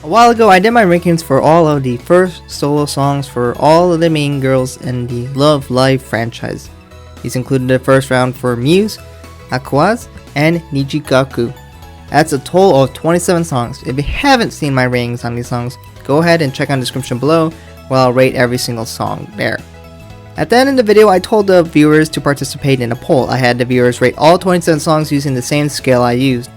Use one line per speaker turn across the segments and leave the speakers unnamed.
A while ago, I did my rankings for all of the first solo songs for all of the main girls in the Love Live franchise. These included the first round for Muse, Aqours, and Nijigasaki. That's a total of 27 songs. If you haven't seen my ratings on these songs, go ahead and check out the description below where I'll rate every single song there. At the end of the video, I told the viewers to participate in a poll. I had the viewers rate all 27 songs using the same scale I used.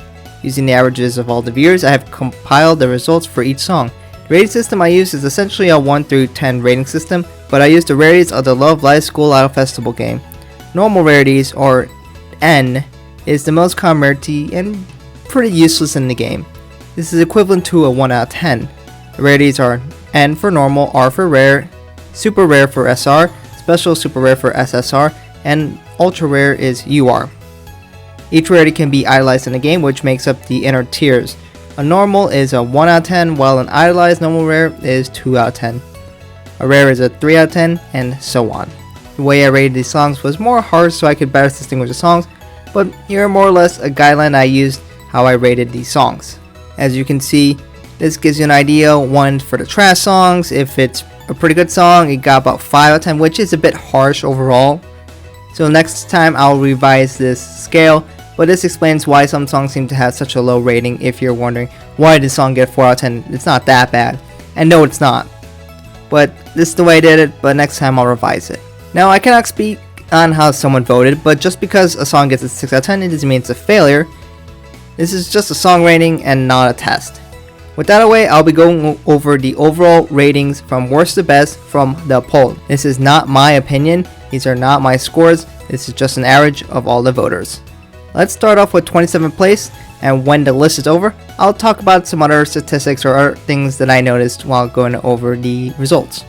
Using the averages of all the viewers, I have compiled the results for each song. The rating system I use is essentially a 1 through 10 rating system, but I use the rarities of the Love Live School Idol Festival game. Normal rarities, or N, is the most common rarity and pretty useless in the game. This is equivalent to a 1 out of 10. The rarities are N for normal, R for rare, super rare for SR, special super rare for SSR, and ultra rare is UR. Each rarity can be idolized in the game, which makes up the inner tiers. A normal is a 1 out of 10, while an idolized normal rare is 2 out of 10. A rare is a 3 out of 10, and so on. The way I rated these songs was more harsh so I could better distinguish the songs, but here are more or less a guideline I used how I rated these songs. As you can see, this gives you an idea. 1 for the trash songs. If it's a pretty good song, it got about 5 out of 10, which is a bit harsh overall. So next time I'll revise this scale, but this explains why some songs seem to have such a low rating. If you're wondering why did the song get 4 out of 10, it's not that bad. And no, it's not. But this is the way I did it, but next time I'll revise it. Now, I cannot speak on how someone voted, but just because a song gets a 6 out of 10, it doesn't mean it's a failure. This is just a song rating and not a test. With that away, I'll be going over the overall ratings from worst to best from the poll. This is not my opinion, these are not my scores, this is just an average of all the voters. Let's start off with 27th place, and when the list is over, I'll talk about some other statistics or other things that I noticed while going over the results.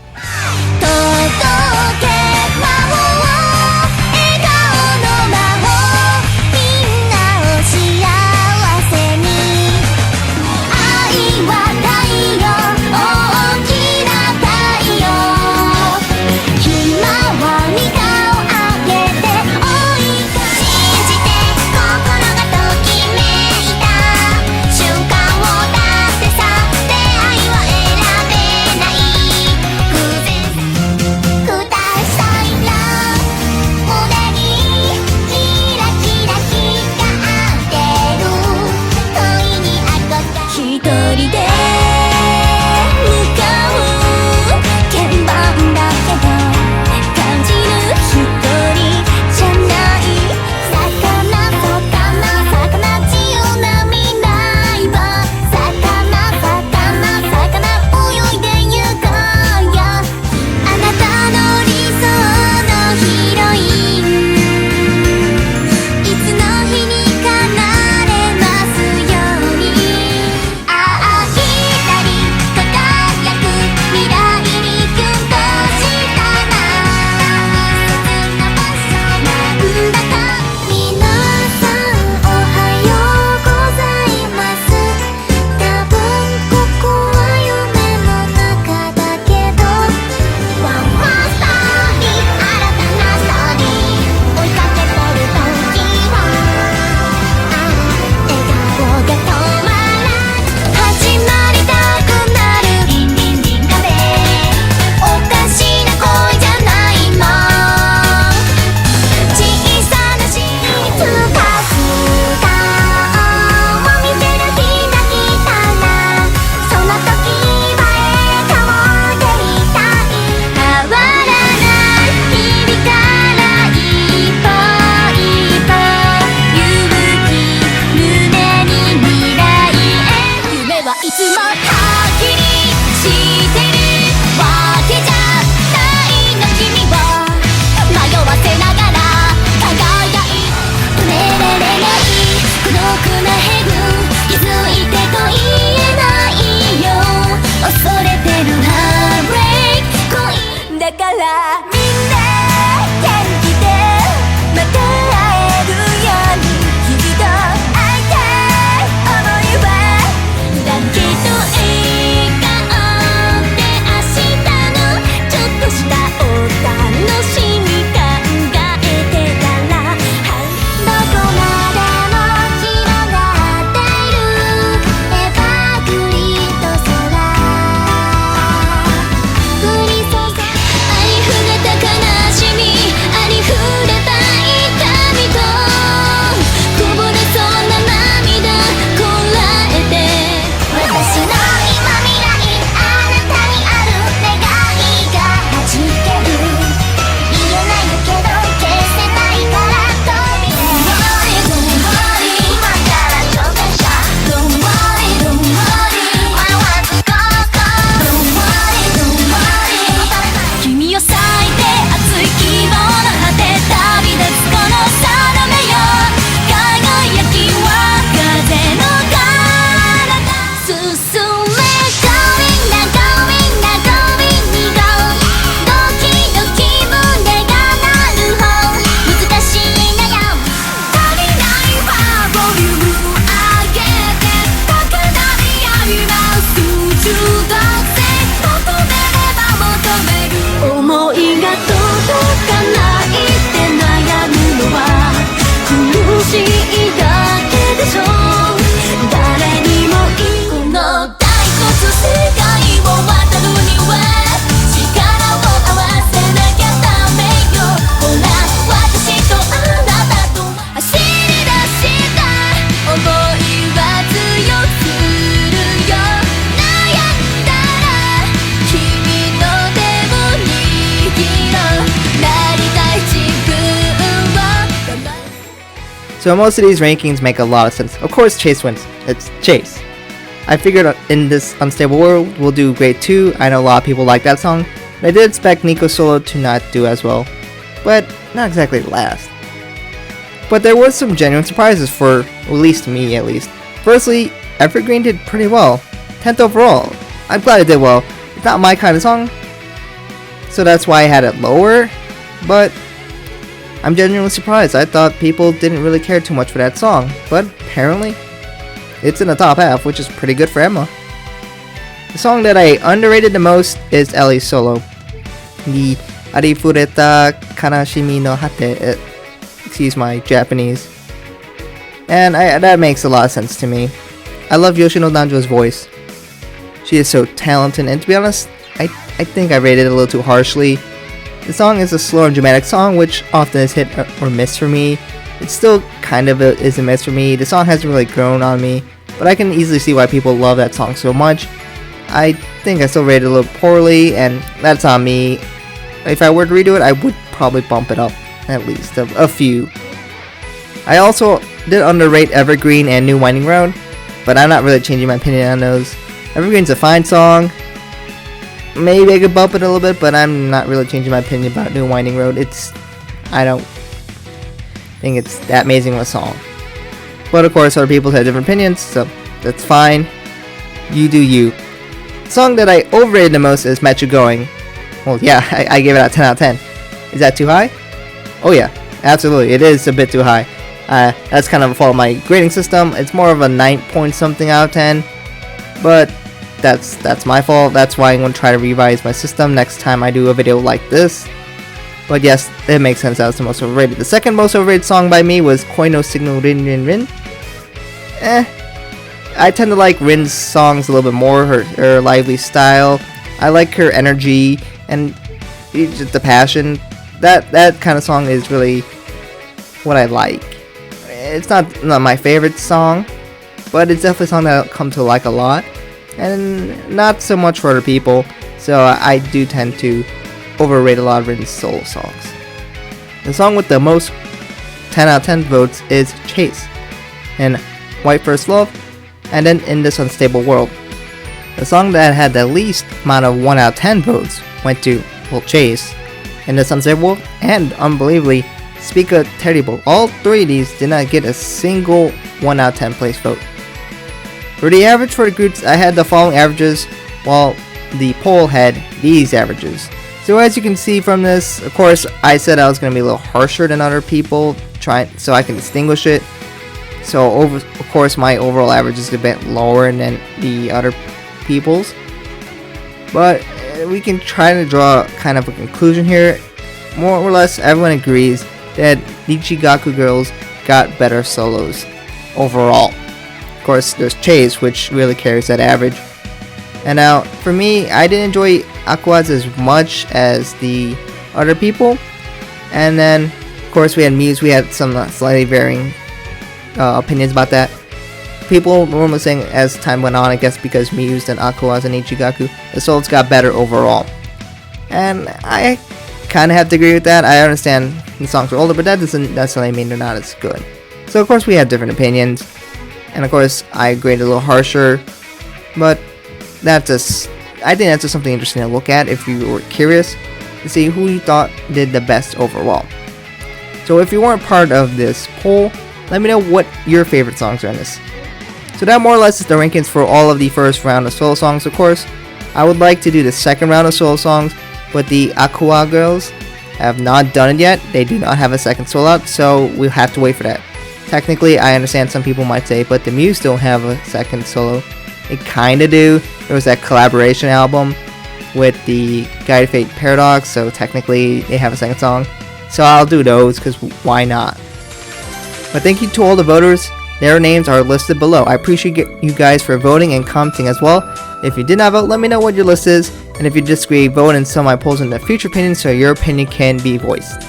So most of these rankings make a lot of sense. Of course Chase wins. It's Chase. I figured in this unstable world we'll do great too. I know a lot of people like that song. But I did expect Nico solo to not do as well. But not exactly last. But there was some genuine surprises for at least me at least. Firstly, Evergreen did pretty well. 10th overall. I'm glad it did well. It's not my kind of song, so that's why I had it lower. But I'm genuinely surprised. I thought people didn't really care too much for that song. But apparently, it's in the top half, which is pretty good for Emma. The song that I underrated the most is Ellie's solo. The Arifureta Kanashimi no Hate. Excuse my Japanese. And that makes a lot of sense to me. I love Yoshino Danjo's voice. She is so talented, and to be honest, I think I rated it a little too harshly. The song is a slow and dramatic song, which often is hit or miss for me. It still kind of is a miss for me. The song hasn't really grown on me, but I can easily see why people love that song so much. I think I still rated it a little poorly, and that's on me. If I were to redo it, I would probably bump it up at least a few. I also did underrate Evergreen and New Winding Road, but I'm not really changing my opinion on those. Evergreen's a fine song. Maybe I could bump it a little bit, but I'm not really changing my opinion about New Winding Road. I don't think it's that amazing of a song. But of course, other people have different opinions, so that's fine. You do you. The song that I overrated the most is Met You Going. Well, yeah, I gave it a 10 out of 10. Is that too high? Oh yeah, absolutely. It is a bit too high. That's kind of a fault of my grading system. It's more of a 9 point something out of 10. But that's my fault. That's why I'm going to try to revise my system next time I do a video like this. But yes, it makes sense that was the most overrated. The second most overrated song by me was Koi no Signal Rin. I tend to like Rin's songs a little bit more, her lively style. I like her energy and just the passion. That kind of song is really what I like. It's not my favorite song, but it's definitely a song that I'll come to like a lot, and not so much for other people, so I do tend to overrate a lot of Rin's solo songs. The song with the most 10 out of 10 votes is Chase, and White First Love, and then In This Unstable World. The song that had the least amount of 1 out of 10 votes went to, well, Chase, In This Unstable World, and unbelievably, Spicaterrible. All three of these did not get a single 1 out of 10 place vote. For the average for the groups, I had the following averages, while the poll had these averages. So as you can see from this, of course, I said I was going to be a little harsher than other people, so I can distinguish it. So of course, my overall average is a bit lower than the other people's. But we can try to draw kind of a conclusion here. More or less, everyone agrees that Nijigasaki girls got better solos overall. Of course, there's Chase, which really carries that average. And now, for me, I didn't enjoy Aqours as much as the other people. And then, of course, we had Muse. We had some slightly varying opinions about that. People normally saying as time went on, I guess because Muse and Aqours and Nijigasaki, the solos got better overall. And I kind of have to agree with that. I understand the songs are older, but that doesn't necessarily mean they're not as good. So of course we have different opinions, and of course I graded a little harsher, but I think that's just something interesting to look at if you were curious to see who you thought did the best overall. So if you weren't part of this poll, let me know what your favorite songs are in this. So that more or less is the rankings for all of the first round of solo songs. Of course, I would like to do the second round of solo songs, but the Aqours girls have not done it yet. They do not have a second solo out, so we'll have to wait for that. Technically, I understand some people might say, but the Muse don't have a second solo. They kinda do. There was that collaboration album with the Guided Fate Paradox, so technically they have a second song. So I'll do those, because why not? But thank you to all the voters. Their names are listed below. I appreciate you guys for voting and commenting as well. If you did not vote, let me know what your list is. And if you disagree, vote in some of my polls in the future opinions so your opinion can be voiced.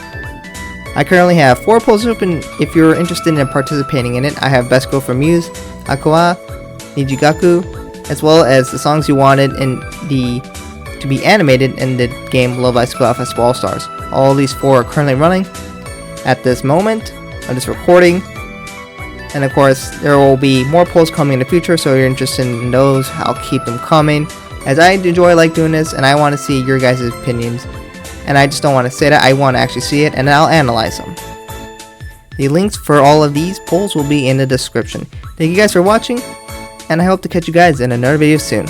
I currently have 4 polls open. If you're interested in participating in it, I have Best Girl for Muse, Aqours, Nijigasaki, as well as the songs you wanted to be animated in the game Love Live School Festival All-Stars. All these 4 are currently running at this moment of this recording. And of course, there will be more polls coming in the future, so if you're interested in those, I'll keep them coming, as I like doing this, and I want to see your guys' opinions. And I just don't want to say that, I want to actually see it, and I'll analyze them. The links for all of these polls will be in the description. Thank you guys for watching, and I hope to catch you guys in another video soon.